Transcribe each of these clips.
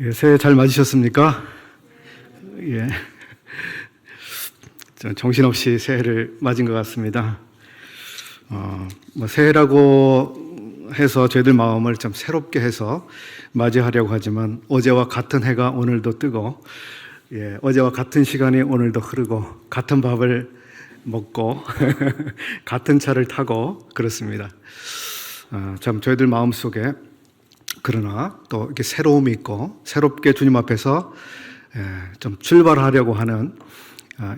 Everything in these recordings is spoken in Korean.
예, 새해 잘 맞으셨습니까? 예. 정신없이 새해를 맞은 것 같습니다. 새해라고 해서 저희들 마음을 좀 새롭게 해서 맞이하려고 하지만 어제와 같은 해가 오늘도 뜨고, 어제와 같은 시간이 오늘도 흐르고, 같은 밥을 먹고, 같은 차를 타고, 그렇습니다. 참 저희들 마음 속에 그러나 또 이렇게 새로움이 있고 새롭게 주님 앞에서 좀 출발하려고 하는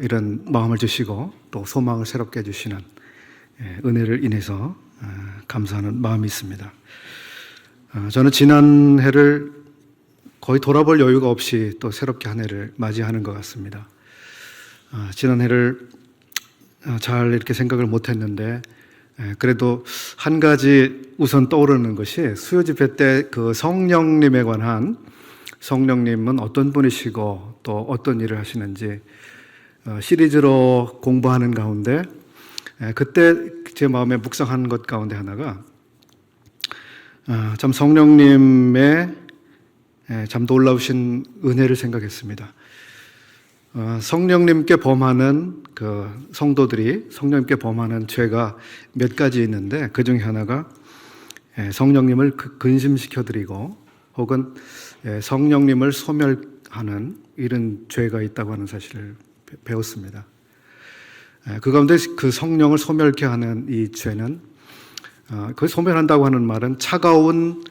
이런 마음을 주시고 또 소망을 새롭게 해주시는 은혜를 인해서 감사하는 마음이 있습니다. 저는 지난 해를 거의 돌아볼 여유가 없이 또 새롭게 한 해를 맞이하는 것 같습니다. 지난 해를 잘 이렇게 생각을 못했는데 그래도 한 가지 우선 떠오르는 것이 수요 집회 때 그 성령님에 관한, 성령님은 어떤 분이시고 또 어떤 일을 하시는지 시리즈로 공부하는 가운데 그때 제 마음에 묵상한 것 가운데 하나가 참 성령님의 참 놀라우신 은혜를 생각했습니다. 성령님께 범하는 그 성도들이 성령님께 범하는 죄가 몇 가지 있는데 그 중에 하나가 성령님을 근심시켜드리고 혹은 성령님을 소멸하는 이런 죄가 있다고 하는 사실을 배웠습니다. 그 가운데 그 성령을 소멸케 하는 이 죄는 그 소멸한다고 하는 말은 차가운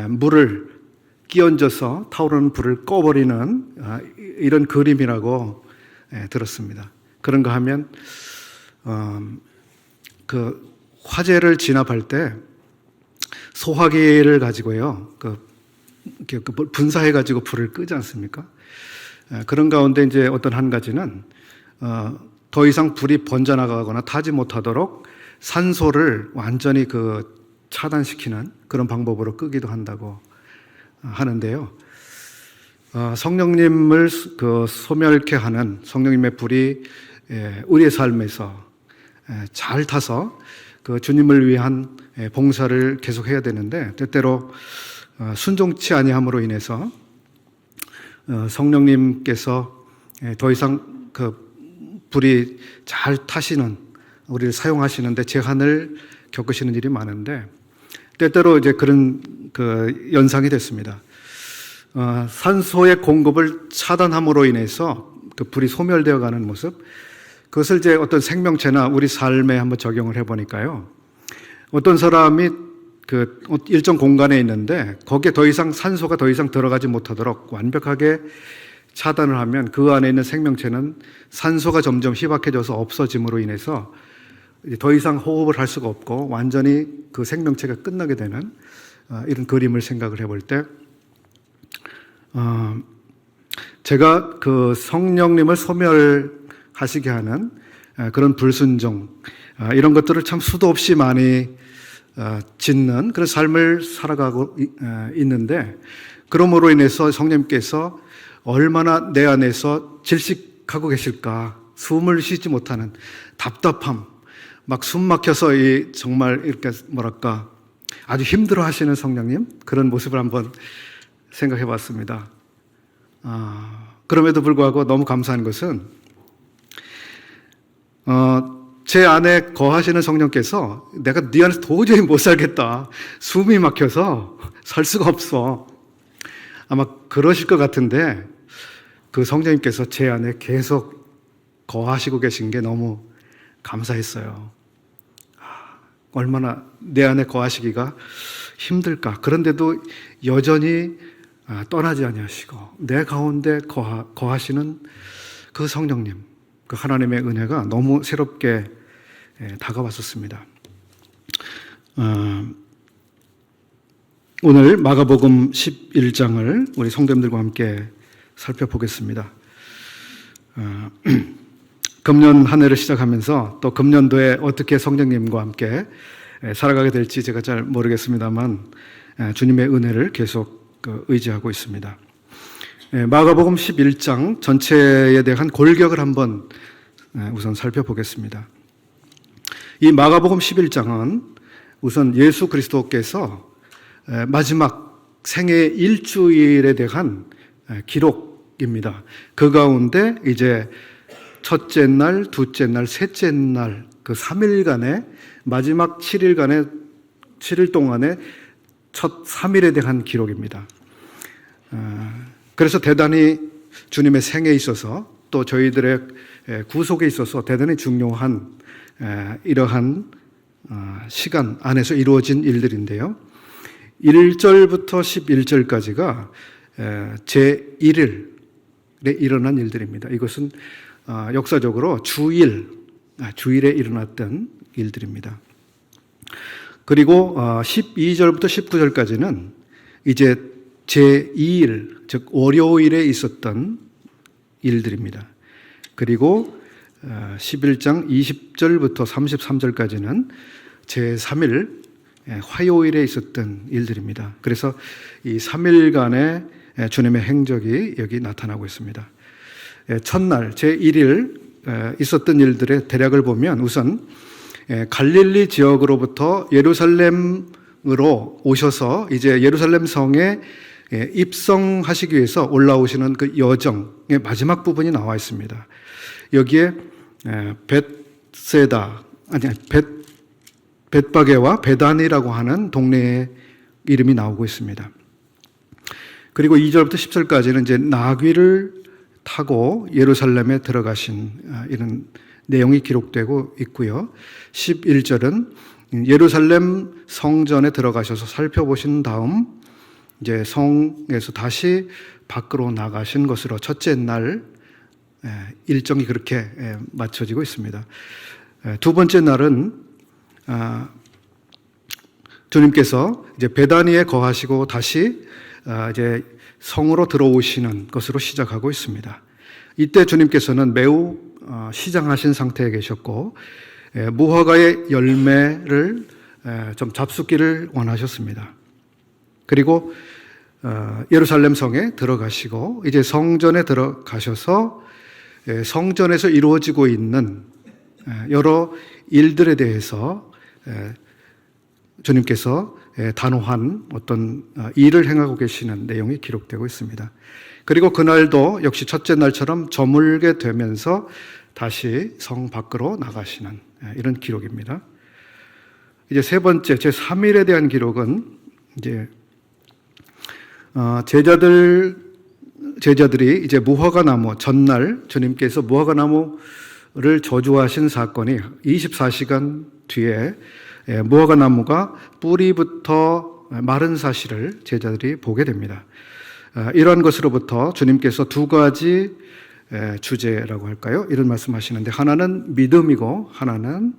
물을 끼얹어서 타오르는 불을 꺼버리는 이런 그림이라고 들었습니다. 그런가 하면 그 화재를 진압할 때 소화기를 가지고요, 분사해 가지고 불을 끄지 않습니까? 그런 가운데 이제 어떤 한 가지는 더 이상 불이 번져나가거나 타지 못하도록 산소를 완전히 차단시키는 그런 방법으로 끄기도 한다고 하는데요. 성령님을 소멸케 하는 성령님의 불이 우리의 삶에서 잘 타서 그 주님을 위한 봉사를 계속해야 되는데 때때로 순종치 아니함으로 인해서 성령님께서 더 이상 그 불이 잘 타시는 우리를 사용하시는데 제한을 겪으시는 일이 많은데 때때로 이제 그런 연상이 됐습니다. 산소의 공급을 차단함으로 인해서 그 불이 소멸되어 가는 모습, 그것을 이제 어떤 생명체나 우리 삶에 한번 적용을 해보니까요. 어떤 사람이 일정 공간에 있는데 거기에 더 이상 산소가 더 이상 들어가지 못하도록 완벽하게 차단을 하면 그 안에 있는 생명체는 산소가 점점 희박해져서 없어짐으로 인해서 더 이상 호흡을 할 수가 없고 완전히 그 생명체가 끝나게 되는 이런 그림을 생각을 해볼 때 제가 그 성령님을 소멸하시게 하는 그런 불순종 이런 것들을 참 수도 없이 많이 짓는 그런 삶을 살아가고 있는데 그러므로 인해서 성령님께서 얼마나 내 안에서 질식하고 계실까, 숨을 쉬지 못하는 답답함, 막 숨 막혀서 정말 이렇게 뭐랄까 아주 힘들어 하시는 성령님 그런 모습을 한번 생각해 봤습니다. 그럼에도 불구하고 너무 감사한 것은 제 안에 거하시는 성령께서 내가 네 안에서 도저히 못 살겠다, 숨이 막혀서 살 수가 없어, 아마 그러실 것 같은데 그 성령님께서 제 안에 계속 거하시고 계신 게 너무 감사했어요. 얼마나 내 안에 거하시기가 힘들까. 그런데도 여전히 떠나지 아니하시고 내 가운데 거하시는 그 성령님, 그 하나님의 은혜가 너무 새롭게 다가왔었습니다. 오늘 마가복음 11장을 우리 성도님들과 함께 살펴보겠습니다. 금년 한 해를 시작하면서 또 금년도에 어떻게 성령님과 함께 살아가게 될지 제가 잘 모르겠습니다만 주님의 은혜를 계속 의지하고 있습니다. 마가복음 11장 전체에 대한 골격을 한번 우선 살펴보겠습니다. 이 마가복음 11장은 우선 예수 그리스도께서 마지막 생애 일주일에 대한 기록입니다. 그 가운데 이제 첫째 날, 둘째 날, 셋째 날 그 3일간의 마지막 7일 동안의 첫 3일에 대한 기록입니다. 그래서 대단히 주님의 생애에 있어서 또 저희들의 구속에 있어서 대단히 중요한 이러한 시간 안에서 이루어진 일들인데요. 1절부터 11절까지가 제1일에 일어난 일들입니다. 이것은 역사적으로 주일에 일어났던 일들입니다. 그리고 12절부터 19절까지는 이제 제2일, 즉 월요일에 있었던 일들입니다. 그리고 11장 20절부터 33절까지는 제3일 화요일에 있었던 일들입니다. 그래서 이 3일간의 주님의 행적이 여기 나타나고 있습니다. 첫날 제1일 있었던 일들의 대략을 보면 우선 갈릴리 지역으로부터 예루살렘으로 오셔서 이제 예루살렘 성에 입성하시기 위해서 올라오시는 그 여정의 마지막 부분이 나와 있습니다. 여기에 벳바게와 베단이라고 하는 동네의 이름이 나오고 있습니다. 그리고 2절부터 10절까지는 이제 나귀를 타고 예루살렘에 들어가신 이런 내용이 기록되고 있고요. 11절은 예루살렘 성전에 들어가셔서 살펴보신 다음 이제 성에서 다시 밖으로 나가신 것으로 첫째 날 일정이 그렇게 맞춰지고 있습니다. 두 번째 날은 주님께서 이제 베다니에 거하시고 다시 이제 성으로 들어오시는 것으로 시작하고 있습니다. 이때 주님께서는 매우 시장하신 상태에 계셨고 무화과의 열매를 좀 잡숫기를 원하셨습니다. 그리고 예루살렘 성에 들어가시고 이제 성전에 들어가셔서 성전에서 이루어지고 있는 여러 일들에 대해서 주님께서 단호한 어떤 일을 행하고 계시는 내용이 기록되고 있습니다. 그리고 그날도 역시 첫째 날처럼 저물게 되면서 다시 성 밖으로 나가시는 이런 기록입니다. 이제 세 번째 제3일에 대한 기록은 이제 제자들이 이제 무화과 나무 전날 주님께서 무화과 나무를 저주하신 사건이 24시간 뒤에 무화과 나무가 뿌리부터 마른 사실을 제자들이 보게 됩니다. 이러한 것으로부터 주님께서 두 가지 주제라고 할까요? 이런 말씀하시는데 하나는 믿음이고 하나는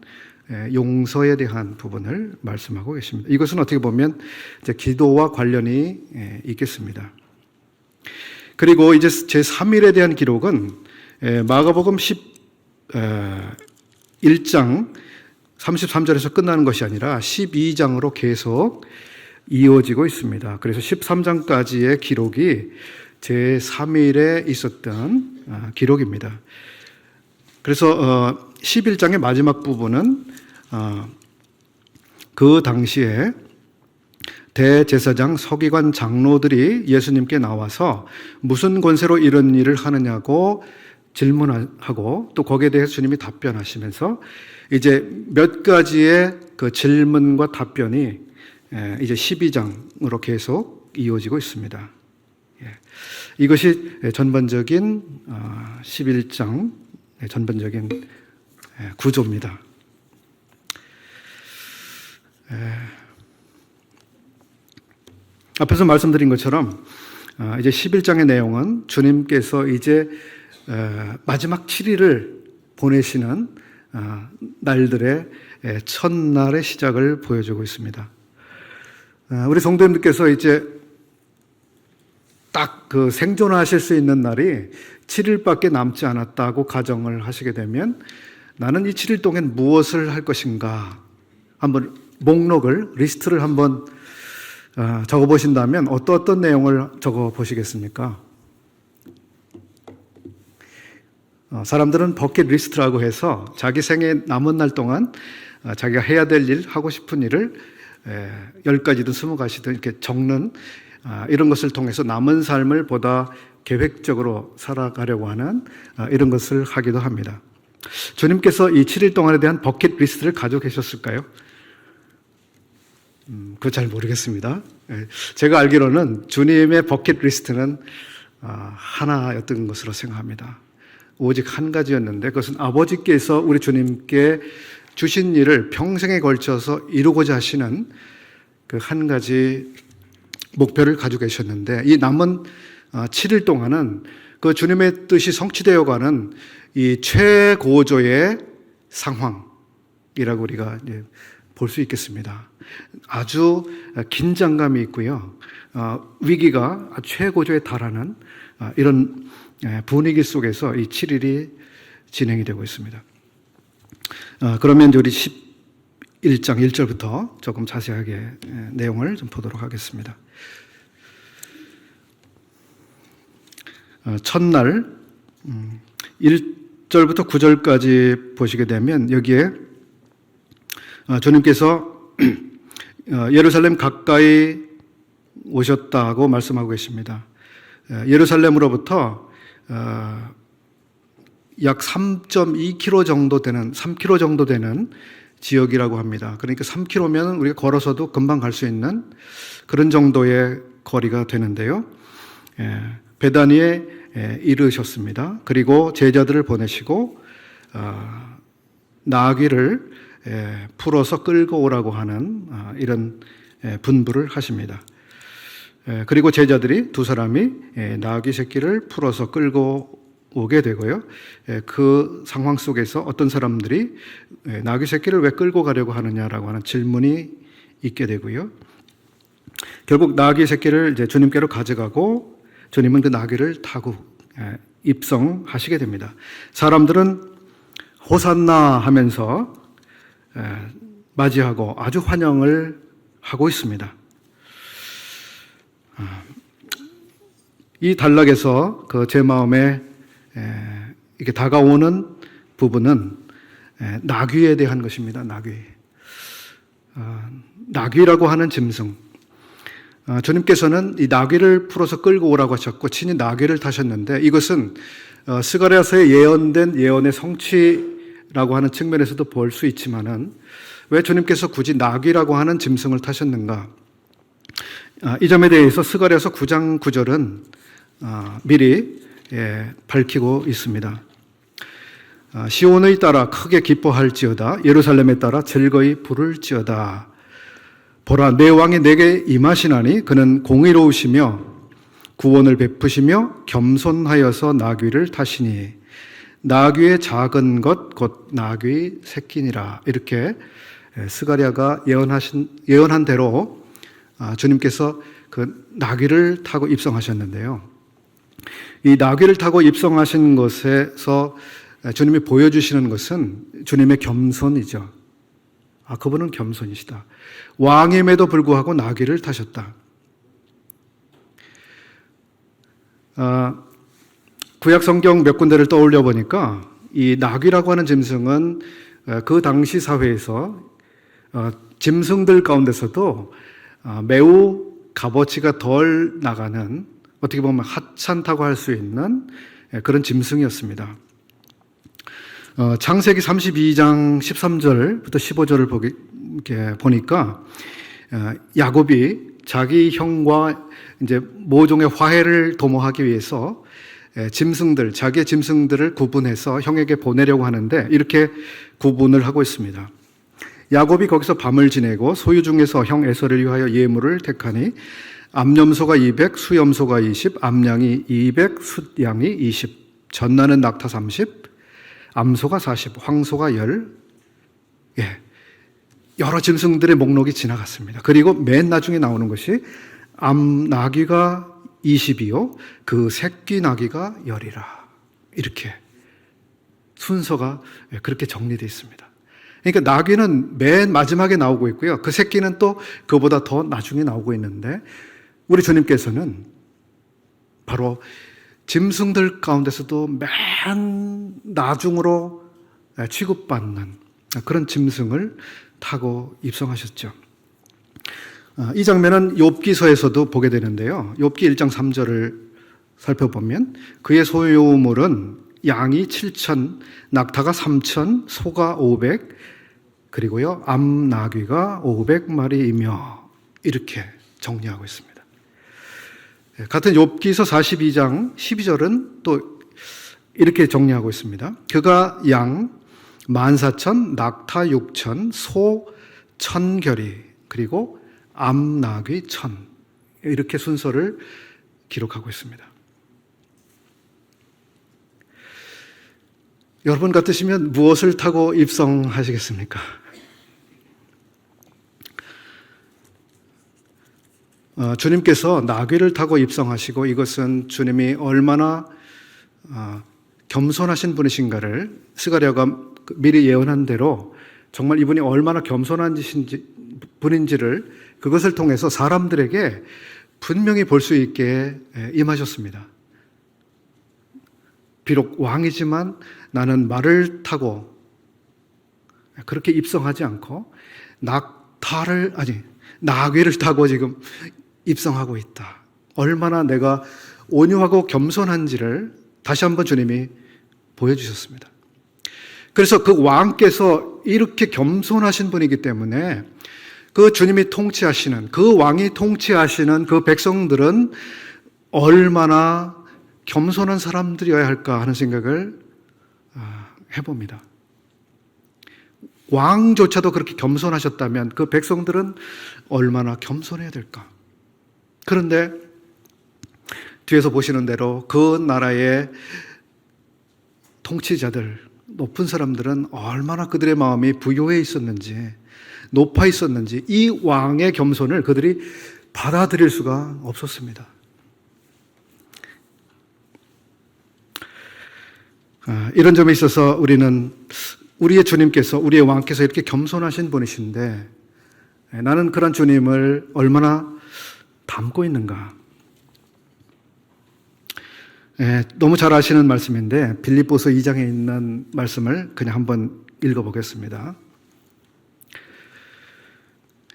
용서에 대한 부분을 말씀하고 계십니다. 이것은 어떻게 보면 이제 기도와 관련이 있겠습니다. 그리고 이제 제3일에 대한 기록은 마가복음 11장 33절에서 끝나는 것이 아니라 12장으로 계속 이어지고 있습니다. 그래서 13장까지의 기록이 제3일에 있었던 기록입니다. 그래서 11장의 마지막 부분은 그 당시에 대제사장 서기관 장로들이 예수님께 나와서 무슨 권세로 이런 일을 하느냐고 질문하고 또 거기에 대해서 주님이 답변하시면서 이제 몇 가지의 그 질문과 답변이 이제 12장으로 계속 이어지고 있습니다. 이것이 전반적인 11장 전반적인 구조입니다. 앞에서 말씀드린 것처럼 이제 11장의 내용은 주님께서 이제 마지막 7일을 보내시는 날들의 첫날의 시작을 보여주고 있습니다. 우리 성도님들께서 이제 딱 그 생존하실 수 있는 날이 7일밖에 남지 않았다고 가정을 하시게 되면 나는 이 7일 동안 무엇을 할 것인가 한번 리스트를 한번 적어 보신다면 어떤 내용을 적어 보시겠습니까? 사람들은 버킷리스트라고 해서 자기 생에 남은 날 동안 자기가 해야 될 일, 하고 싶은 일을 10가지든 20가지든 이렇게 적는 이런 것을 통해서 남은 삶을 보다 계획적으로 살아가려고 하는 이런 것을 하기도 합니다. 주님께서 이 7일 동안에 대한 버킷리스트를 가지고 계셨을까요? 그거 잘 모르겠습니다. 제가 알기로는 주님의 버킷리스트는 하나였던 것으로 생각합니다. 오직 한 가지였는데 그것은 아버지께서 우리 주님께 주신 일을 평생에 걸쳐서 이루고자 하시는 그 한 가지 목표를 가지고 계셨는데 이 남은 7일 동안은 그 주님의 뜻이 성취되어가는 이 최고조의 상황이라고 우리가 볼 수 있겠습니다. 아주 긴장감이 있고요. 위기가 최고조에 달하는 이런 분위기 속에서 이 7일이 진행이 되고 있습니다. 그러면 우리 11장 1절부터 조금 자세하게 내용을 좀 보도록 하겠습니다. 첫날 1절부터 9절까지 보시게 되면 여기에 주님께서 예루살렘 가까이 오셨다고 말씀하고 계십니다. 예루살렘으로부터 약 3.2km 정도 되는 3km 정도 되는 지역이라고 합니다. 그러니까 3km면 우리가 걸어서도 금방 갈 수 있는 그런 정도의 거리가 되는데요. 베다니에 이르셨습니다. 그리고 제자들을 보내시고 나귀를 풀어서 끌고 오라고 하는 이런 분부를 하십니다. 그리고 제자들이 두 사람이 나귀 새끼를 풀어서 끌고 오게 되고요. 그 상황 속에서 어떤 사람들이 나귀 새끼를 왜 끌고 가려고 하느냐라고 하는 질문이 있게 되고요. 결국 나귀 새끼를 이제 주님께로 가져가고 주님은 그 나귀를 타고 입성하시게 됩니다. 사람들은 호산나 하면서 맞이하고 아주 환영을 하고 있습니다. 이 단락에서 그 제 마음에 이렇게 다가오는 부분은 나귀에 대한 것입니다. 나귀라고 하는 짐승. 주님께서는 이 나귀를 풀어서 끌고 오라고 하셨고 친히 나귀를 타셨는데 이것은 스가랴서에 예언된 예언의 성취라고 하는 측면에서도 볼 수 있지만은 왜 주님께서 굳이 나귀라고 하는 짐승을 타셨는가? 이 점에 대해서 스가랴서 9장 9절은 미리 밝히고 있습니다. 시온의 따라 크게 기뻐할지어다 예루살렘에 따라 즐거이 부를지어다. 보라 내 왕이 내게 임하시나니 그는 공의로우시며 구원을 베푸시며 겸손하여서 나귀를 타시니 나귀의 작은 것 곧 나귀 새끼니라. 이렇게 스가랴가 예언한 대로 주님께서 그 나귀를 타고 입성하셨는데요. 이 나귀를 타고 입성하신 것에서 주님이 보여주시는 것은 주님의 겸손이죠. 그분은 겸손이시다. 왕임에도 불구하고 나귀를 타셨다. 구약 성경 몇 군데를 떠올려 보니까 이 나귀라고 하는 짐승은 그 당시 사회에서 짐승들 가운데서도 매우 값어치가 덜 나가는 어떻게 보면 하찮다고 할 수 있는 그런 짐승이었습니다. 창세기 32장 13절부터 15절을 보니까 야곱이 자기 형과 이제 모종의 화해를 도모하기 위해서 자기의 짐승들을 구분해서 형에게 보내려고 하는데 이렇게 구분을 하고 있습니다. 야곱이 거기서 밤을 지내고 소유 중에서 형 에서를 위하여 예물을 택하니 암염소가 200, 수염소가 20, 암양이 200, 숫양이 20, 전나는 낙타 30, 암소가 40, 황소가 10. 여러 짐승들의 목록이 지나갔습니다. 그리고 맨 나중에 나오는 것이 암나귀가 20이요 그 새끼 나귀가 10이라. 이렇게 순서가 그렇게 정리되어 있습니다. 그러니까 나귀는 맨 마지막에 나오고 있고요. 그 새끼는 또 그보다 더 나중에 나오고 있는데 우리 주님께서는 바로 짐승들 가운데서도 맨 나중으로 취급받는 그런 짐승을 타고 입성하셨죠. 이 장면은 욥기서에서도 보게 되는데요. 욥기 1장 3절을 살펴보면 그의 소유물은 양이 7천, 낙타가 3천, 소가 500, 그리고요 암나귀가 500마리이며 이렇게 정리하고 있습니다. 같은 욥기서 42장 12절은 또 이렇게 정리하고 있습니다. 그가 양 14,000, 낙타 6,000, 소 1,000결이, 그리고 암나귀 1,000, 이렇게 순서를 기록하고 있습니다. 여러분 같으시면 무엇을 타고 입성하시겠습니까? 주님께서 나귀를 타고 입성하시고 이것은 주님이 얼마나 겸손하신 분이신가를 스가랴가 미리 예언한 대로 정말 이분이 얼마나 겸손한 분인지를 그것을 통해서 사람들에게 분명히 볼 수 있게 임하셨습니다. 비록 왕이지만 나는 말을 타고 그렇게 입성하지 않고 나귀를 타고 지금 입성하고 있다. 얼마나 내가 온유하고 겸손한지를 다시 한번 주님이 보여주셨습니다. 그래서 그 왕께서 이렇게 겸손하신 분이기 때문에 그 주님이 통치하시는, 그 왕이 통치하시는 그 백성들은 얼마나 겸손한 사람들이어야 할까 하는 생각을 해봅니다. 왕조차도 그렇게 겸손하셨다면 그 백성들은 얼마나 겸손해야 될까? 그런데 뒤에서 보시는 대로 그 나라의 통치자들, 높은 사람들은 얼마나 그들의 마음이 부요해 있었는지, 높아 있었는지 이 왕의 겸손을 그들이 받아들일 수가 없었습니다. 이런 점에 있어서 우리는 우리의 주님께서, 우리의 왕께서 이렇게 겸손하신 분이신데 나는 그런 주님을 얼마나 닮고 있는가? 너무 잘 아시는 말씀인데 빌립보서 2장에 있는 말씀을 그냥 한번 읽어보겠습니다.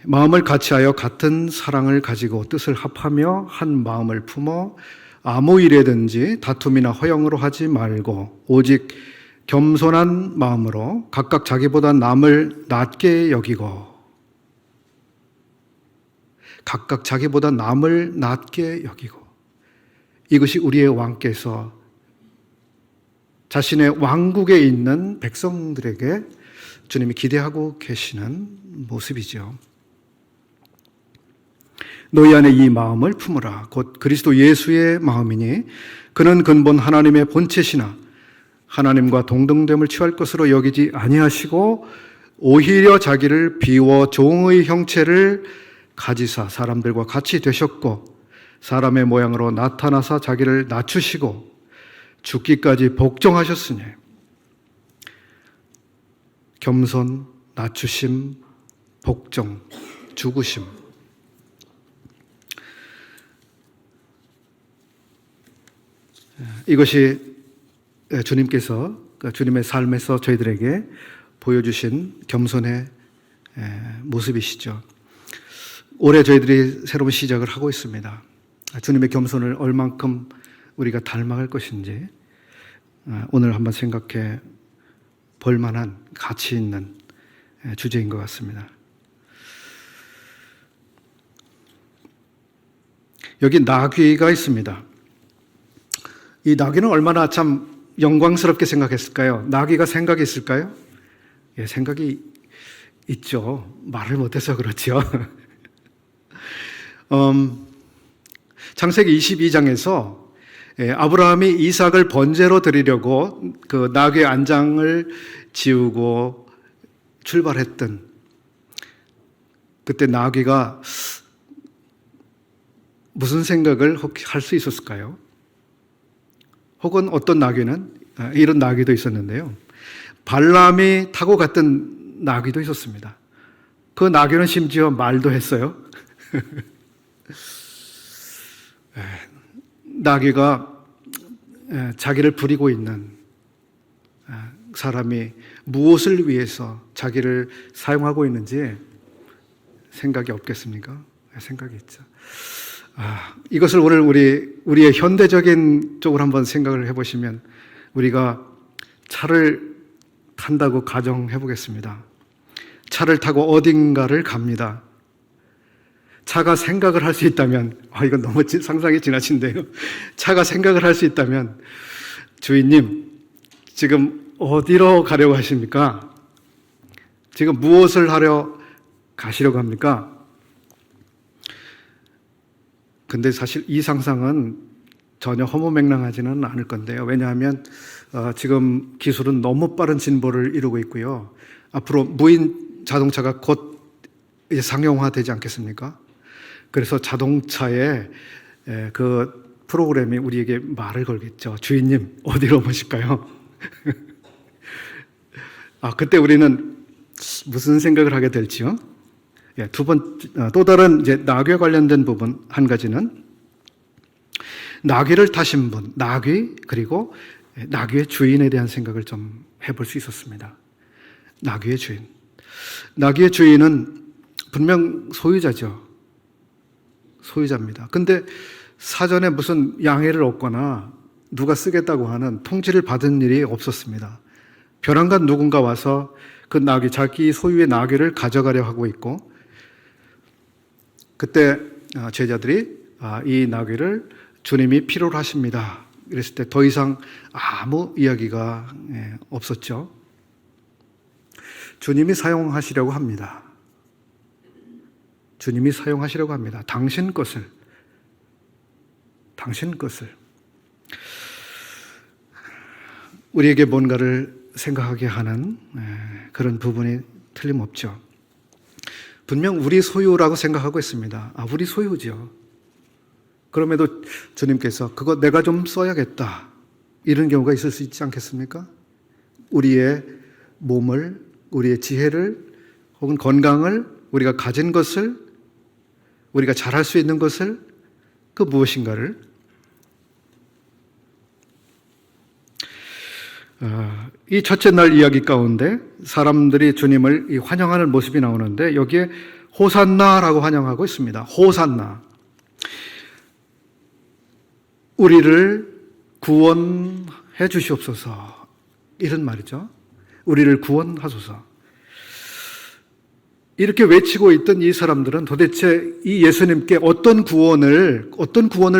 마음을 같이하여 같은 사랑을 가지고 뜻을 합하며 한 마음을 품어 아무 일에든지 다툼이나 허영으로 하지 말고 오직 겸손한 마음으로 각각 자기보다 남을 낮게 여기고, 각각 자기보다 남을 낮게 여기고, 이것이 우리의 왕께서 자신의 왕국에 있는 백성들에게 주님이 기대하고 계시는 모습이죠. 너희 안에 이 마음을 품으라. 곧 그리스도 예수의 마음이니 그는 근본 하나님의 본체시나 하나님과 동등됨을 취할 것으로 여기지 아니하시고 오히려 자기를 비워 종의 형체를 가지사 사람들과 같이 되셨고 사람의 모양으로 나타나사 자기를 낮추시고 죽기까지 복종하셨으니. 겸손, 낮추심, 복종, 죽으심. 이것이 주님께서, 주님의 삶에서 저희들에게 보여주신 겸손의 모습이시죠. 올해 저희들이 새로운 시작을 하고 있습니다. 주님의 겸손을 얼만큼 우리가 닮아갈 것인지 오늘 한번 생각해 볼 만한 가치 있는 주제인 것 같습니다. 여기 나귀가 있습니다. 이 나귀는 얼마나 참 영광스럽게 생각했을까요? 나귀가 생각이 있을까요? 예, 생각이 있죠. 말을 못해서 그렇죠. 창세기 22장에서 아브라함이 이삭을 번제로 드리려고 그 나귀 안장을 지우고 출발했던 그때 나귀가 무슨 생각을 할 수 있었을까요? 혹은 어떤 나귀는 이런 나귀도 있었는데요. 발람이 타고 갔던 나귀도 있었습니다. 그 나귀는 심지어 말도 했어요. 나귀가 자기를 부리고 있는 사람이 무엇을 위해서 자기를 사용하고 있는지 생각이 없겠습니까? 생각이 있죠. 이것을 오늘 우리의 현대적인 쪽으로 한번 생각을 해보시면, 우리가 차를 탄다고 가정해 보겠습니다. 차를 타고 어딘가를 갑니다. 차가 생각을 할 수 있다면, 이건 너무 상상이 지나친데요. 차가 생각을 할 수 있다면, 주인님, 지금 어디로 가려고 하십니까? 지금 무엇을 하려 가시려고 합니까? 근데 사실 이 상상은 전혀 허무맹랑하지는 않을 건데요. 왜냐하면 지금 기술은 너무 빠른 진보를 이루고 있고요. 앞으로 무인 자동차가 곧 이제 상용화되지 않겠습니까? 그래서 자동차에 그 프로그램이 우리에게 말을 걸겠죠. 주인님, 어디로 모실까요? 그때 우리는 무슨 생각을 하게 될지요? 또 다른 이제 나귀에 관련된 부분 한 가지는, 나귀를 타신 분, 나귀, 그리고 나귀의 주인에 대한 생각을 좀 해볼 수 있었습니다. 나귀의 주인. 나귀의 주인은 분명 소유자죠. 소유자입니다. 근데 사전에 무슨 양해를 얻거나 누가 쓰겠다고 하는 통지를 받은 일이 없었습니다. 벼랑간 누군가 와서 그 나귀, 자기 소유의 나귀를 가져가려 하고 있고, 그때 제자들이 이 나귀를 주님이 필요로 하십니다. 그랬을 때 더 이상 아무 이야기가 없었죠. 주님이 사용하시려고 합니다. 주님이 사용하시려고 합니다. 당신 것을. 우리에게 뭔가를 생각하게 하는 그런 부분이 틀림없죠. 분명 우리 소유라고 생각하고 있습니다. 우리 소유죠. 그럼에도 주님께서 그거 내가 좀 써야겠다, 이런 경우가 있을 수 있지 않겠습니까? 우리의 몸을, 우리의 지혜를, 혹은 건강을, 우리가 가진 것을, 우리가 잘할 수 있는 것을, 그 무엇인가를 이 첫째 날 이야기 가운데 사람들이 주님을 환영하는 모습이 나오는데, 여기에 호산나라고 환영하고 있습니다. 호산나. 우리를 구원해 주시옵소서, 이런 말이죠. 우리를 구원하소서. 이렇게 외치고 있던 이 사람들은 도대체 이 예수님께 어떤 구원을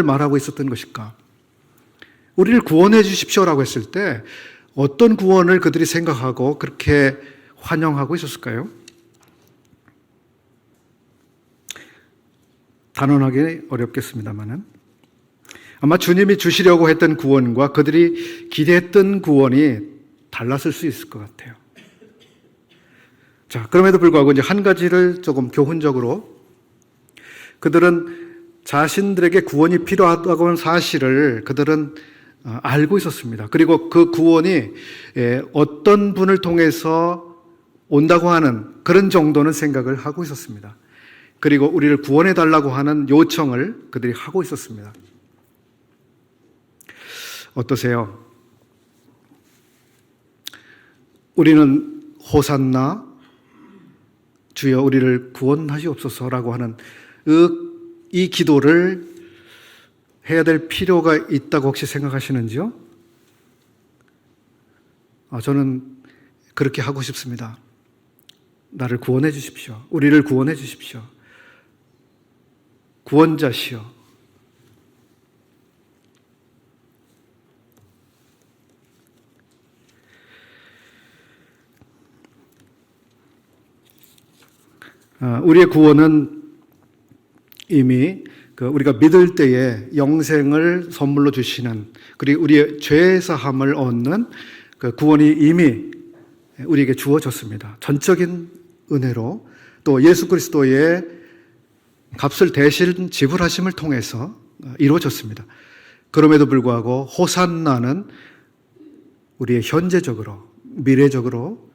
말하고 있었던 것일까? 우리를 구원해 주십시오라고 했을 때 어떤 구원을 그들이 생각하고 그렇게 환영하고 있었을까요? 단언하기 어렵겠습니다만은 아마 주님이 주시려고 했던 구원과 그들이 기대했던 구원이 달랐을 수 있을 것 같아요. 자, 그럼에도 불구하고 이제 한 가지를 조금 교훈적으로, 그들은 자신들에게 구원이 필요하다고 하는 사실을 그들은 알고 있었습니다. 그리고 그 구원이 어떤 분을 통해서 온다고 하는 그런 정도는 생각을 하고 있었습니다. 그리고 우리를 구원해 달라고 하는 요청을 그들이 하고 있었습니다. 어떠세요? 우리는 호산나, 주여 우리를 구원하시옵소서라고 하는 이 기도를 해야 될 필요가 있다고 혹시 생각하시는지요? 저는 그렇게 하고 싶습니다. 나를 구원해 주십시오. 우리를 구원해 주십시오. 구원자시여. 우리의 구원은 이미 우리가 믿을 때에 영생을 선물로 주시는, 그리고 우리의 죄 사함을 얻는 그 구원이 이미 우리에게 주어졌습니다. 전적인 은혜로, 또 예수 그리스도의 값을 대신 지불하심을 통해서 이루어졌습니다. 그럼에도 불구하고 호산나는 우리의 현재적으로, 미래적으로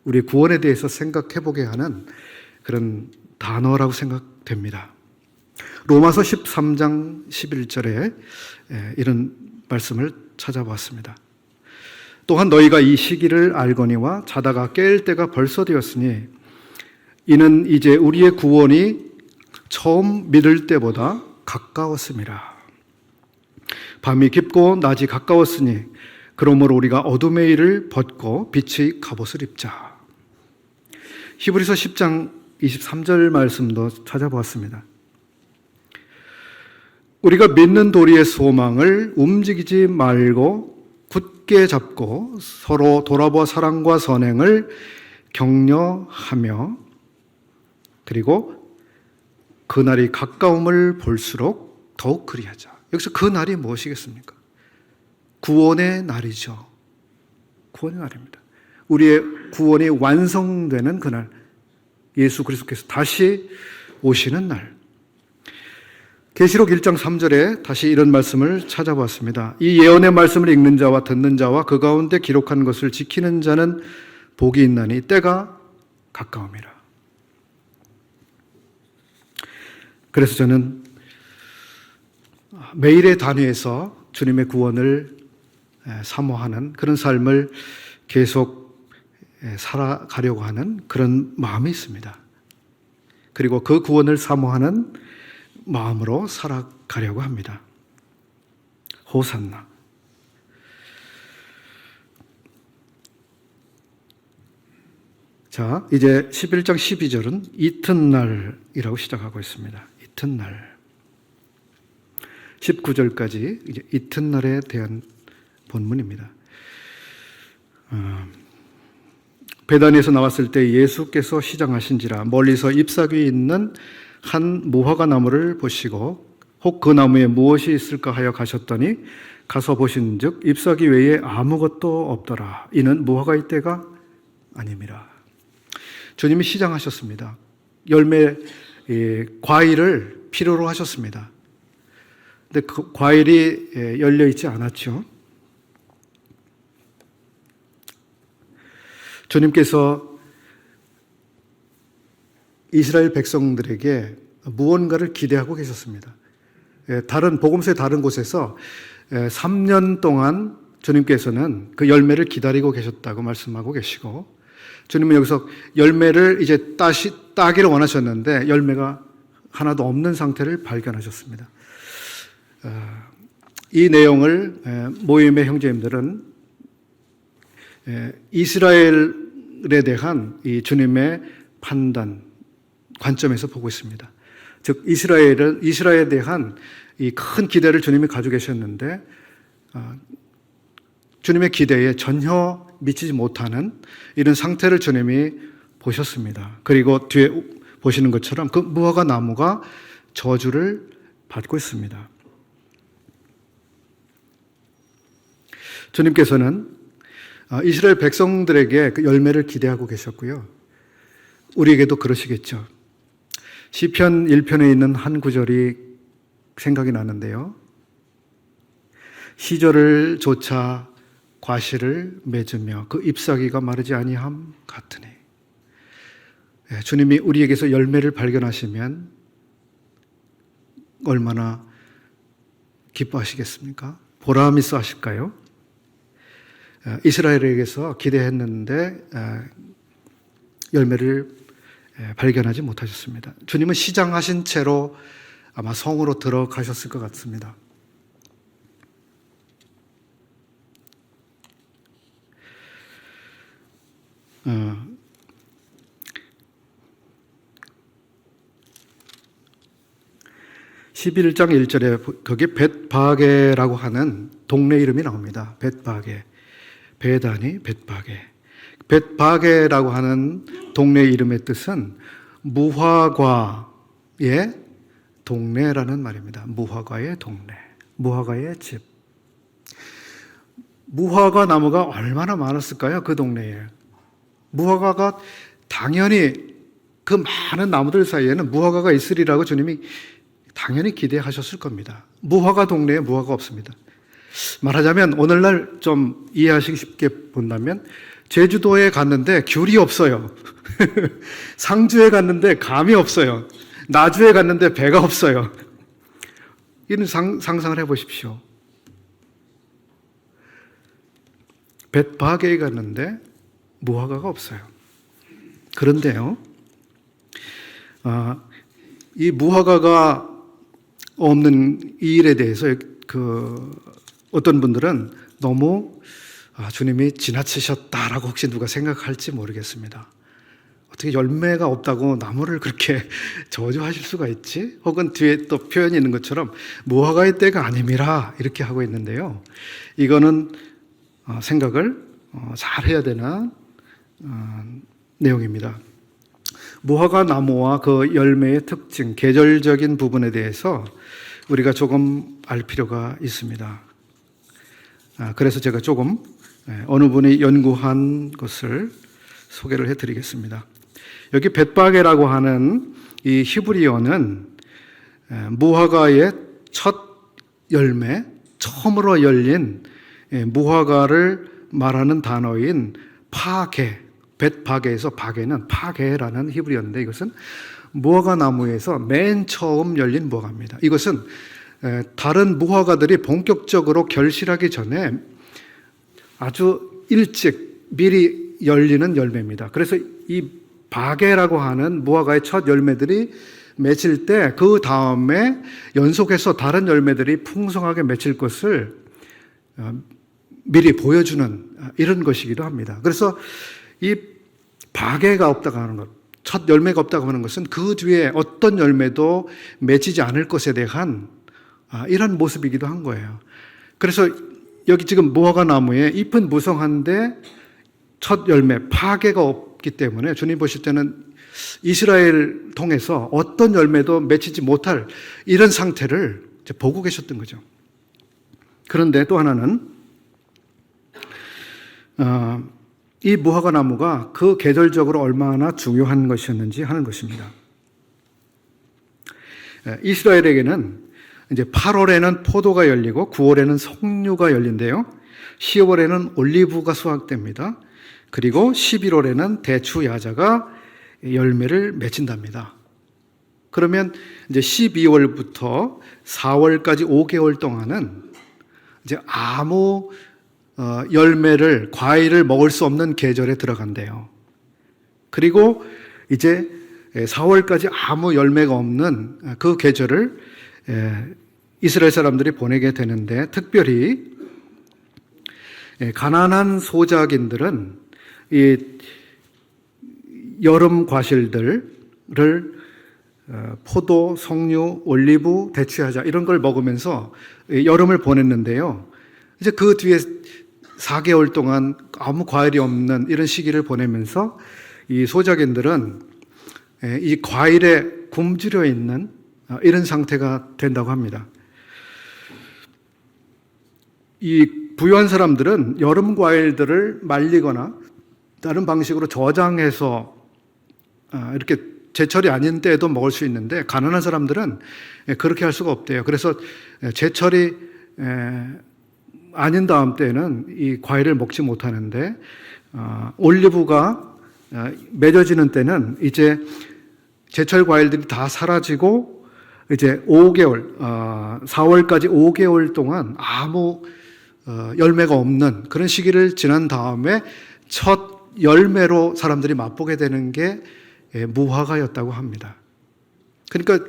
우리의 구원에 대해서 생각해 보게 하는 그런 단어라고 생각됩니다. 로마서 13장 11절에 이런 말씀을 찾아보았습니다. 또한 너희가 이 시기를 알거니와 자다가 깰 때가 벌써 되었으니 이는 이제 우리의 구원이 처음 믿을 때보다 가까웠음이라. 밤이 깊고 낮이 가까웠으니 그러므로 우리가 어둠의 일을 벗고 빛의 갑옷을 입자. 히브리서 10장 23절 말씀도 찾아보았습니다. 우리가 믿는 도리의 소망을 움직이지 말고 굳게 잡고 서로 돌아보아 사랑과 선행을 격려하며 그리고 그날이 가까움을 볼수록 더욱 그리하자. 여기서 그 날이 무엇이겠습니까? 구원의 날이죠. 구원의 날입니다. 우리의 구원이 완성되는 그날, 예수 그리스도께서 다시 오시는 날. 계시록 1장 3절에 다시 이런 말씀을 찾아보았습니다. 이 예언의 말씀을 읽는 자와 듣는 자와 그 가운데 기록한 것을 지키는 자는 복이 있나니 때가 가까움이라. 그래서 저는 매일의 단위에서 주님의 구원을 사모하는 그런 삶을 계속 살아가려고 하는 그런 마음이 있습니다. 그리고 그 구원을 사모하는 마음으로 살아가려고 합니다. 호산나. 자, 이제 11장 12절은 이튿날이라고 시작하고 있습니다. 이튿날. 19절까지 이제 이튿날에 대한 본문입니다. 베다니에서 나왔을 때 예수께서 시장하신지라 멀리서 잎사귀 있는 한 무화과 나무를 보시고 혹 그 나무에 무엇이 있을까 하여 가셨더니 가서 보신즉 잎사귀 외에 아무것도 없더라. 이는 무화과의 때가 아님이라. 주님이 시장하셨습니다. 열매 과일을 필요로 하셨습니다. 근데 그 과일이 열려 있지 않았죠. 주님께서 이스라엘 백성들에게 무언가를 기대하고 계셨습니다. 다른 복음서의 다른 곳에서 3년 동안 주님께서는 그 열매를 기다리고 계셨다고 말씀하고 계시고, 주님은 여기서 열매를 이제 따기를 원하셨는데 열매가 하나도 없는 상태를 발견하셨습니다. 이 내용을 모임의 형제님들은 이스라엘에 대한 이 주님의 판단 관점에서 보고 있습니다. 즉 이스라엘에 대한 이 큰 기대를 주님이 가지고 계셨는데 주님의 기대에 전혀 미치지 못하는 이런 상태를 주님이 보셨습니다. 그리고 뒤에 보시는 것처럼 그 무화과 나무가 저주를 받고 있습니다. 주님께서는 이스라엘 백성들에게 그 열매를 기대하고 계셨고요. 우리에게도 그러시겠죠. 시편 1편에 있는 한 구절이 생각이 나는데요. 시절을 조차 과실을 맺으며 그 잎사귀가 마르지 아니함 같으니. 주님이 우리에게서 열매를 발견하시면 얼마나 기뻐하시겠습니까? 보람 있어 하실까요? 이스라엘에게서 기대했는데 열매를 발견하지 못하셨습니다. 주님은 시장하신 채로 아마 성으로 들어가셨을 것 같습니다. 어, 11장 1절에 거기 벳바게라고 하는 동네 이름이 나옵니다. 벳바게. 베다니 벳바게. 벳바게라고 하는 동네 이름의 뜻은 무화과의 동네라는 말입니다. 무화과의 동네. 무화과의 집. 무화과 나무가 얼마나 많았을까요? 그 동네에. 무화과가 당연히 그 많은 나무들 사이에는 무화과가 있으리라고 주님이 당연히 기대하셨을 겁니다. 무화과 동네에 무화과가 없습니다. 말하자면 오늘날 좀 이해하시기 쉽게 본다면 제주도에 갔는데 귤이 없어요. 상주에 갔는데 감이 없어요. 나주에 갔는데 배가 없어요. 이런 상상을 해보십시오. 벳바게에 갔는데 무화과가 없어요. 그런데요, 이 무화과가 없는 이 일에 대해서 어떤 분들은 너무 주님이 지나치셨다라고 혹시 누가 생각할지 모르겠습니다. 어떻게 열매가 없다고 나무를 그렇게 저주하실 수가 있지? 혹은 뒤에 또 표현이 있는 것처럼 무화과의 때가 아님이라 이렇게 하고 있는데요. 이거는 생각을 잘 해야 되는 내용입니다. 무화과 나무와 그 열매의 특징, 계절적인 부분에 대해서 우리가 조금 알 필요가 있습니다. 그래서 제가 조금 어느 분이 연구한 것을 소개를 해드리겠습니다. 여기 벳바게라고 하는 이 히브리어는 무화과의 첫 열매, 처음으로 열린 무화과를 말하는 단어인 파게, 벳바게에서 바게는 파게라는 히브리어인데 이것은 무화과 나무에서 맨 처음 열린 무화과입니다. 이것은 다른 무화과들이 본격적으로 결실하기 전에 아주 일찍 미리 열리는 열매입니다. 그래서 이 바게라고 하는 무화과의 첫 열매들이 맺힐 때 그 다음에 연속해서 다른 열매들이 풍성하게 맺힐 것을 미리 보여주는 이런 것이기도 합니다. 그래서 이 바게가 없다고 하는 것, 첫 열매가 없다고 하는 것은 그 뒤에 어떤 열매도 맺히지 않을 것에 대한 이런 모습이기도 한 거예요. 그래서 여기 지금 무화과 나무에 잎은 무성한데 첫 열매, 파게가 없기 때문에 주님 보실 때는 이스라엘 통해서 어떤 열매도 맺히지 못할 이런 상태를 보고 계셨던 거죠. 그런데 또 하나는 이 무화과 나무가 그 계절적으로 얼마나 중요한 것이었는지 하는 것입니다. 이스라엘에게는 이제 8월에는 포도가 열리고 9월에는 석류가 열린대요. 10월에는 올리브가 수확됩니다. 그리고 11월에는 대추 야자가 열매를 맺힌답니다. 그러면 이제 12월부터 4월까지 5개월 동안은 이제 아무 열매를, 과일을 먹을 수 없는 계절에 들어간대요. 그리고 이제 4월까지 아무 열매가 없는 그 계절을 이스라엘 사람들이 보내게 되는데, 특별히 가난한 소작인들은 이 여름 과실들을 포도, 석류, 올리브, 대추야자 이런 걸 먹으면서 여름을 보냈는데요. 이제 그 뒤에 4개월 동안 아무 과일이 없는 이런 시기를 보내면서 이 소작인들은 이 과일에 굶주려 있는 이런 상태가 된다고 합니다. 이 부유한 사람들은 여름 과일들을 말리거나 다른 방식으로 저장해서 이렇게 제철이 아닌 때에도 먹을 수 있는데, 가난한 사람들은 그렇게 할 수가 없대요. 그래서 제철이 아닌 다음 때는 이 과일을 먹지 못하는데, 올리브가 맺어지는 때는 이제 제철 과일들이 다 사라지고 이제 5개월, 4월까지 5개월 동안 아무 열매가 없는 그런 시기를 지난 다음에 첫 열매로 사람들이 맛보게 되는 게 무화과였다고 합니다. 그러니까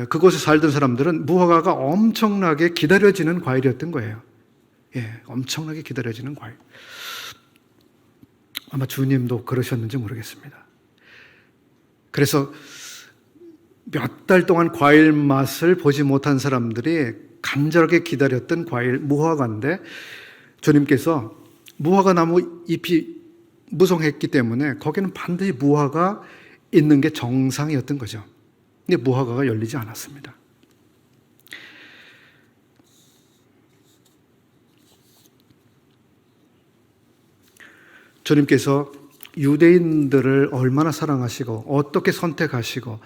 그곳에 살던 사람들은 무화과가 엄청나게 기다려지는 과일이었던 거예요. 엄청나게 기다려지는 과일. 아마 주님도 그러셨는지 모르겠습니다. 그래서 몇 달 동안 과일 맛을 보지 못한 사람들이 간절하게 기다렸던 과일 무화과인데, 주님께서 무화과 나무 잎이 무성했기 때문에 거기는 반드시 무화과가 있는 게 정상이었던 거죠. 근데 무화과가 열리지 않았습니다. 주님께서 유대인들을 얼마나 사랑하시고 어떻게 선택하시고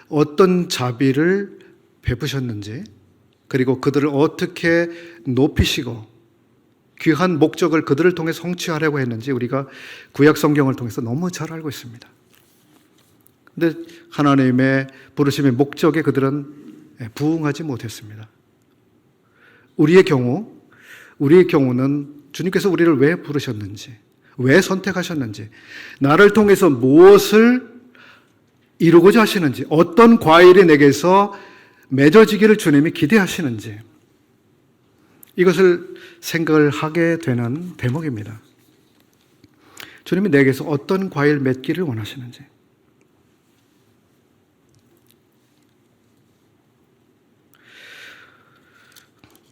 어떤 자비를 베푸셨는지, 그리고 그들을 어떻게 높이시고 귀한 목적을 그들을 통해 성취하려고 했는지 우리가 구약 성경을 통해서 너무 잘 알고 있습니다. 그런데 하나님의 부르심의 목적에 그들은 부응하지 못했습니다. 우리의 경우는 주님께서 우리를 왜 부르셨는지, 왜 선택하셨는지, 나를 통해서 무엇을 이루고자 하시는지, 어떤 과일이 내게서 맺어지기를 주님이 기대하시는지, 이것을 생각을 하게 되는 대목입니다. 주님이 내게서 어떤 과일 맺기를 원하시는지.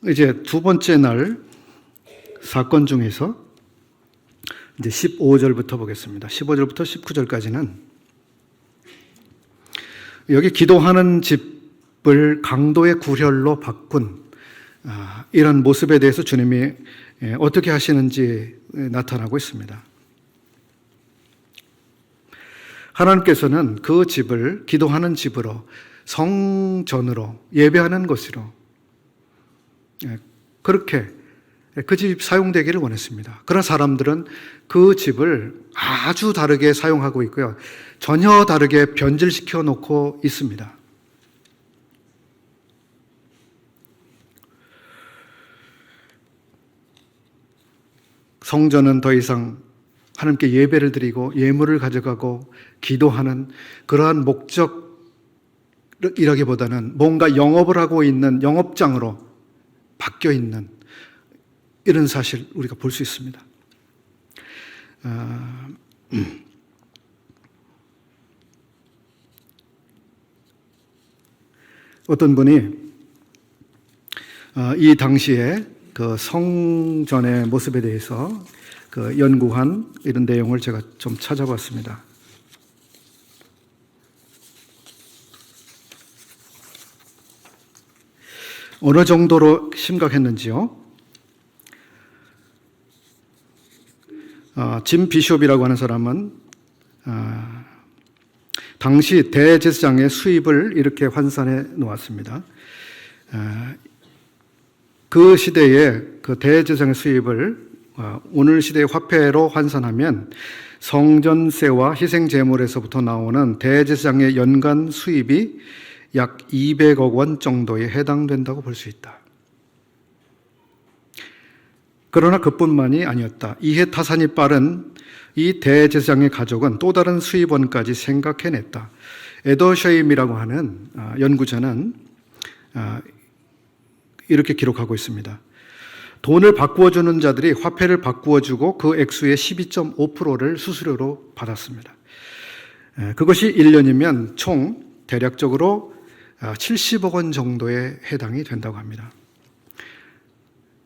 이제 두 번째 날 사건 중에서 이제 15절부터 보겠습니다. 15절부터 19절까지는 여기 기도하는 집을 강도의 구혈로 바꾼 이런 모습에 대해서 주님이 어떻게 하시는지 나타나고 있습니다. 하나님께서는 그 집을 기도하는 집으로, 성전으로, 예배하는 곳으로 그렇게 그 집 사용되기를 원했습니다. 그러나 사람들은 그 집을 아주 다르게 사용하고 있고요. 전혀 다르게 변질시켜 놓고 있습니다. 성전은 더 이상 하나님께 예배를 드리고 예물을 가져가고 기도하는 그러한 목적이라기보다는 뭔가 영업을 하고 있는 영업장으로 바뀌어 있는 이런 사실 우리가 볼 수 있습니다. 어떤 분이 이 당시에 그 성전의 모습에 대해서 그 연구한 이런 내용을 제가 좀 찾아봤습니다. 어느 정도로 심각했는지요? 짐 비숍이라고 하는 사람은 당시 대제사장의 수입을 이렇게 환산해 놓았습니다. 그 시대에 그 대제사장의 수입을 오늘 시대의 화폐로 환산하면 성전세와 희생제물에서부터 나오는 대제사장의 연간 수입이 약 200억 원 정도에 해당된다고 볼 수 있다. 그러나 그뿐만이 아니었다. 이해 타산이 빠른 이 대제사장의 가족은 또 다른 수입원까지 생각해냈다. 에더셔임이라고 하는 연구자는 이렇게 기록하고 있습니다. 돈을 바꾸어주는 자들이 화폐를 바꾸어주고 그 액수의 12.5%를 수수료로 받았습니다. 그것이 1년이면 총 대략적으로 70억 원 정도에 해당이 된다고 합니다.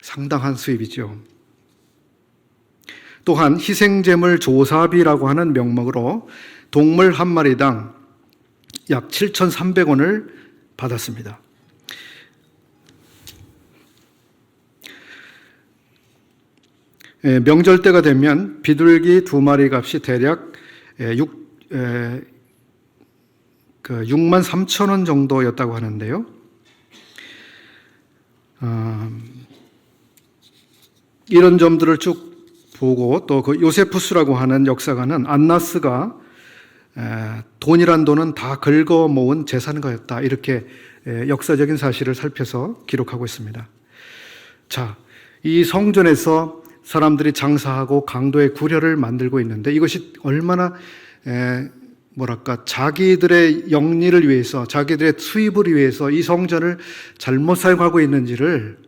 상당한 수입이죠. 또한 희생제물 조사비라고 하는 명목으로 동물 한 마리당 약 7,300원을 받았습니다. 명절 때가 되면 비둘기 2마리 값이 대략 6만 3천 원 정도였다고 하는데요. 이런 점들을 쭉 보고 또 그 요세푸스라고 하는 역사가는 안나스가 돈이란 돈은 다 긁어 모은 재산가였다. 이렇게 역사적인 사실을 살펴서 기록하고 있습니다. 자, 이 성전에서 사람들이 장사하고 강도의 구려를 만들고 있는데 이것이 얼마나 자기들의 영리를 위해서, 자기들의 수입을 위해서 이 성전을 잘못 사용하고 있는지를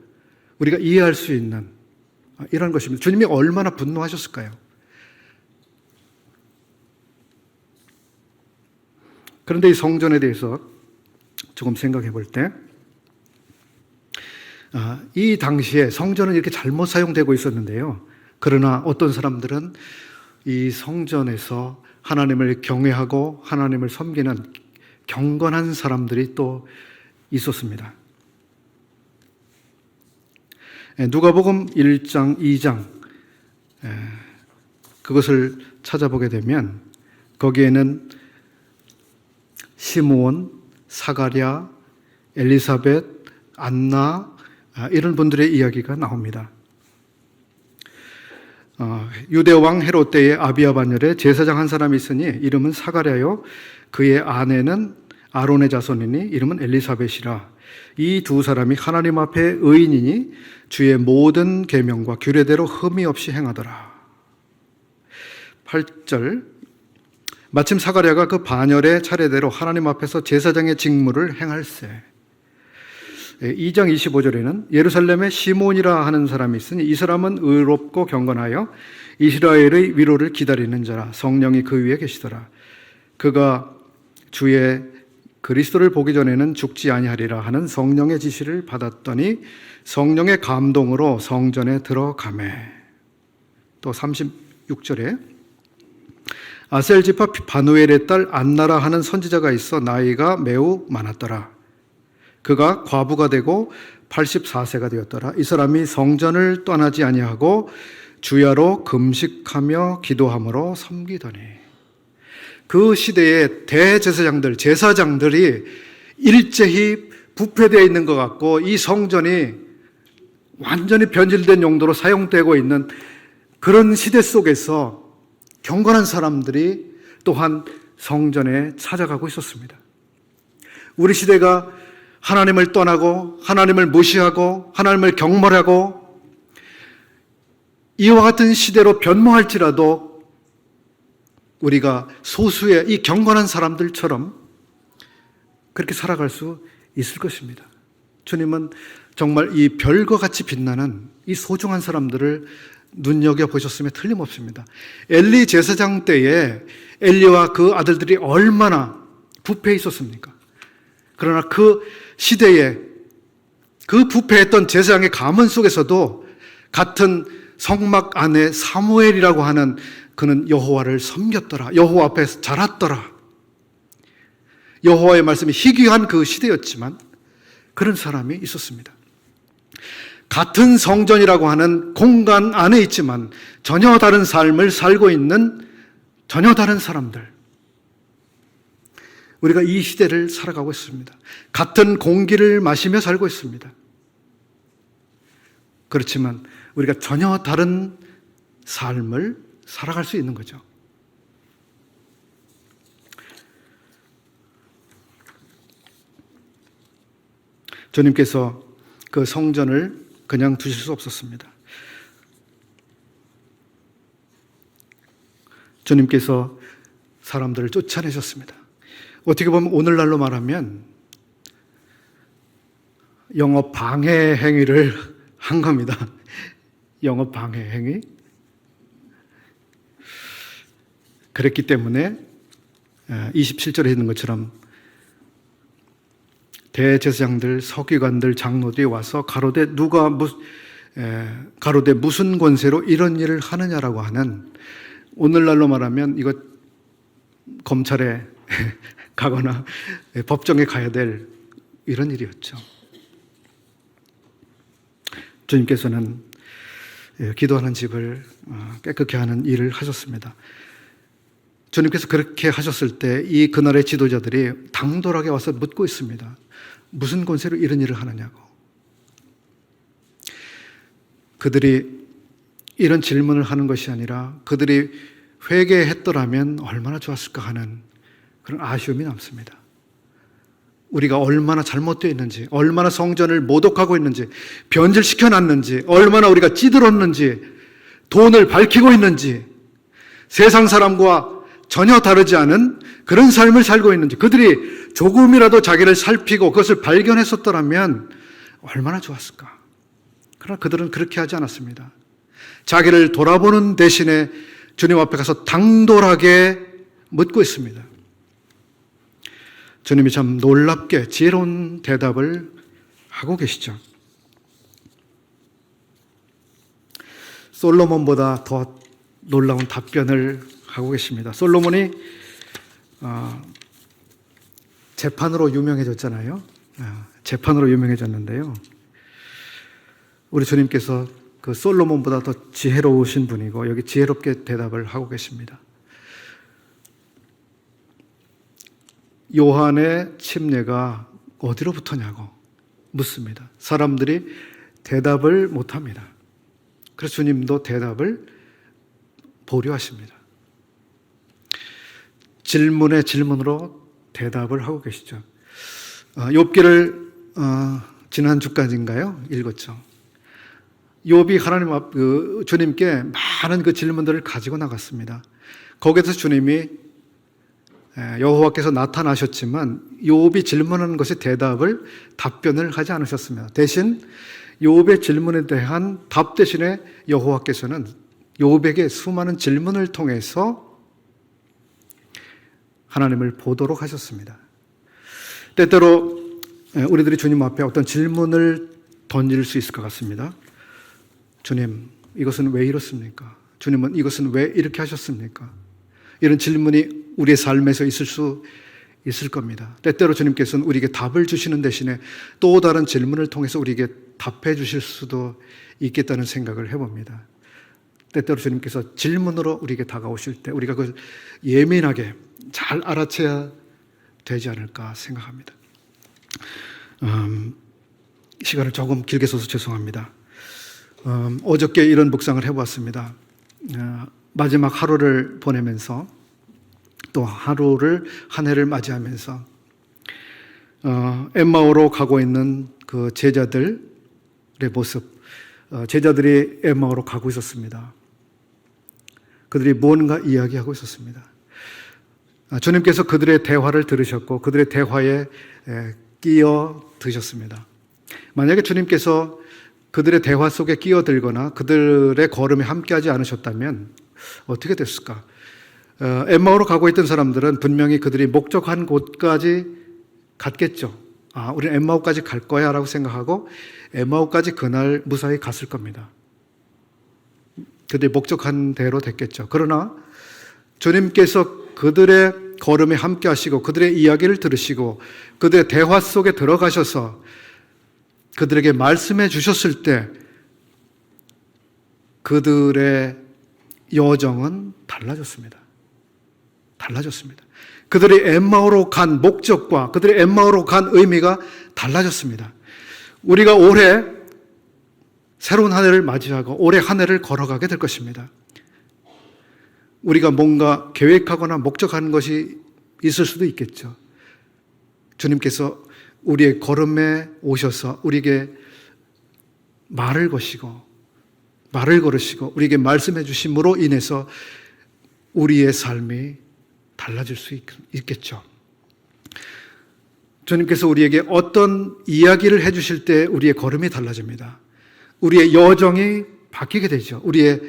우리가 이해할 수 있는 이런 것입니다. 주님이 얼마나 분노하셨을까요? 그런데 이 성전에 대해서 조금 생각해 볼 때, 이 당시에 성전은 이렇게 잘못 사용되고 있었는데요. 그러나 어떤 사람들은 이 성전에서 하나님을 경외하고 하나님을 섬기는 경건한 사람들이 또 있었습니다. 누가복음 1장, 2장 그것을 찾아보게 되면 거기에는 시므온, 사가랴, 엘리사벳, 안나 이런 분들의 이야기가 나옵니다. 유대왕 헤롯 때의 아비야 반열에 제사장 한 사람이 있으니 이름은 사가랴요 그의 아내는 아론의 자손이니 이름은 엘리사벳이라. 이 두 사람이 하나님 앞에 의인이니 주의 모든 계명과 규례대로 흠이 없이 행하더라. 8절 마침 사가랴가 그 반열의 차례대로 하나님 앞에서 제사장의 직무를 행할세. 2장 25절에는 예루살렘에 시몬이라 하는 사람이 있으니 이 사람은 의롭고 경건하여 이스라엘의 위로를 기다리는 자라. 성령이 그 위에 계시더라. 그가 주의 그리스도를 보기 전에는 죽지 아니하리라 하는 성령의 지시를 받았더니 성령의 감동으로 성전에 들어가매. 또 36절에 아셀 지파 바누엘의 딸 안나라 하는 선지자가 있어 나이가 매우 많았더라. 그가 과부가 되고 84세가 되었더라. 이 사람이 성전을 떠나지 아니하고 주야로 금식하며 기도함으로 섬기더니. 그 시대의 대제사장들, 제사장들이 일제히 부패되어 있는 것 같고 이 성전이 완전히 변질된 용도로 사용되고 있는 그런 시대 속에서 경건한 사람들이 또한 성전에 찾아가고 있었습니다. 우리 시대가 하나님을 떠나고 하나님을 무시하고 하나님을 경멸하고 이와 같은 시대로 변모할지라도 우리가 소수의 이 경건한 사람들처럼 그렇게 살아갈 수 있을 것입니다. 주님은 정말 이 별과 같이 빛나는 이 소중한 사람들을 눈여겨보셨음에 틀림없습니다. 엘리 제사장 때에 엘리와 그 아들들이 얼마나 부패해 있었습니까? 그러나 그 시대에 그 부패했던 제사장의 가문 속에서도 같은 성막 안에 사무엘이라고 하는 그는 여호와를 섬겼더라. 여호와 앞에서 자랐더라. 여호와의 말씀이 희귀한 그 시대였지만 그런 사람이 있었습니다. 같은 성전이라고 하는 공간 안에 있지만 전혀 다른 삶을 살고 있는 전혀 다른 사람들. 우리가 이 시대를 살아가고 있습니다. 같은 공기를 마시며 살고 있습니다. 그렇지만 우리가 전혀 다른 삶을 살아갈 수 있는 거죠. 주님께서 그 성전을 그냥 두실 수 없었습니다. 주님께서 사람들을 쫓아내셨습니다. 어떻게 보면 오늘날로 말하면 영업 방해 행위를 한 겁니다. 영업 방해 행위. 그랬기 때문에 27절에 있는 것처럼 대제사장들, 서기관들, 장로들이 와서 가로되 가로되 무슨 권세로 이런 일을 하느냐라고 하는, 오늘날로 말하면 이거 검찰에 가거나 법정에 가야 될 이런 일이었죠. 주님께서는 기도하는 집을 깨끗게 하는 일을 하셨습니다. 주님께서 그렇게 하셨을 때 이 그날의 지도자들이 당돌하게 와서 묻고 있습니다. 무슨 권세로 이런 일을 하느냐고. 그들이 이런 질문을 하는 것이 아니라 그들이 회개했더라면 얼마나 좋았을까 하는 그런 아쉬움이 남습니다. 우리가 얼마나 잘못되어 있는지, 얼마나 성전을 모독하고 있는지, 변질시켜놨는지, 얼마나 우리가 찌들었는지, 돈을 밝히고 있는지, 세상 사람과 전혀 다르지 않은 그런 삶을 살고 있는지, 그들이 조금이라도 자기를 살피고 그것을 발견했었더라면 얼마나 좋았을까. 그러나 그들은 그렇게 하지 않았습니다. 자기를 돌아보는 대신에 주님 앞에 가서 당돌하게 묻고 있습니다. 주님이 참 놀랍게 지혜로운 대답을 하고 계시죠. 솔로몬보다 더 놀라운 답변을 하고 계십니다. 솔로몬이 재판으로 유명해졌잖아요. 재판으로 유명해졌는데요. 우리 주님께서 그 솔로몬보다 더 지혜로우신 분이고 여기 지혜롭게 대답을 하고 계십니다. 요한의 침례가 어디로부터냐고 묻습니다. 사람들이 대답을 못합니다. 그래서 주님도 대답을 보류하십니다. 질문의 질문으로 대답을 하고 계시죠. 욥기를 지난 주까지인가요? 읽었죠. 욥이 하나님 주님께 많은 그 질문들을 가지고 나갔습니다. 거기에서 주님이 여호와께서 나타나셨지만 욥이 질문하는 것에 답변을 하지 않으셨습니다. 대신 욥의 질문에 대한 답 대신에 여호와께서는 욥에게 수많은 질문을 통해서 하나님을 보도록 하셨습니다. 때때로 우리들이 주님 앞에 어떤 질문을 던질 수 있을 것 같습니다. 주님, 이것은 왜 이렇습니까? 주님은 이것은 왜 이렇게 하셨습니까? 이런 질문이 우리의 삶에서 있을 수 있을 겁니다. 때때로 주님께서는 우리에게 답을 주시는 대신에 또 다른 질문을 통해서 우리에게 답해 주실 수도 있겠다는 생각을 해봅니다. 때때로 주님께서 질문으로 우리에게 다가오실 때 우리가 그걸 예민하게 잘 알아채야 되지 않을까 생각합니다. 시간을 조금 길게 써서 죄송합니다. 어저께 이런 묵상을 해보았습니다. 마지막 하루를 보내면서 또 한 해를 맞이하면서 엠마오로 가고 있는 그 제자들의 모습, 제자들이 엠마오로 가고 있었습니다. 그들이 무언가 이야기하고 있었습니다. 주님께서 그들의 대화를 들으셨고 그들의 대화에 끼어드셨습니다. 만약에 주님께서 그들의 대화 속에 끼어들거나 그들의 걸음에 함께하지 않으셨다면 어떻게 됐을까? 엠마오로 가고 있던 사람들은 분명히 그들이 목적한 곳까지 갔겠죠. 우리는 엠마오까지 갈 거야 라고 생각하고 엠마오까지 그날 무사히 갔을 겁니다. 그들이 목적한 대로 됐겠죠. 그러나 주님께서 그들의 걸음에 함께 하시고 그들의 이야기를 들으시고 그들의 대화 속에 들어가셔서 그들에게 말씀해 주셨을 때 그들의 여정은 달라졌습니다. 그들이 엠마오로 간 목적과 그들의 엠마오로 간 의미가 달라졌습니다. 우리가 올해 새로운 한 해를 맞이하고 올해 한 해를 걸어가게 될 것입니다. 우리가 뭔가 계획하거나 목적하는 것이 있을 수도 있겠죠. 주님께서 우리의 걸음에 오셔서 우리에게 말을 걸으시고 우리에게 말씀해 주심으로 인해서 우리의 삶이 달라질 수 있겠죠. 주님께서 우리에게 어떤 이야기를 해 주실 때 우리의 걸음이 달라집니다. 우리의 여정이 바뀌게 되죠. 우리의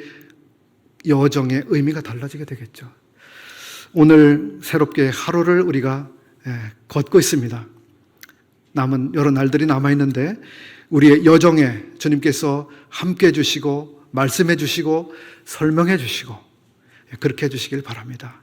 여정의 의미가 달라지게 되겠죠. 오늘 새롭게 하루를 우리가 걷고 있습니다. 남은 여러 날들이 남아있는데 우리의 여정에 주님께서 함께 해주시고 말씀해 주시고 설명해 주시고 그렇게 해주시길 바랍니다.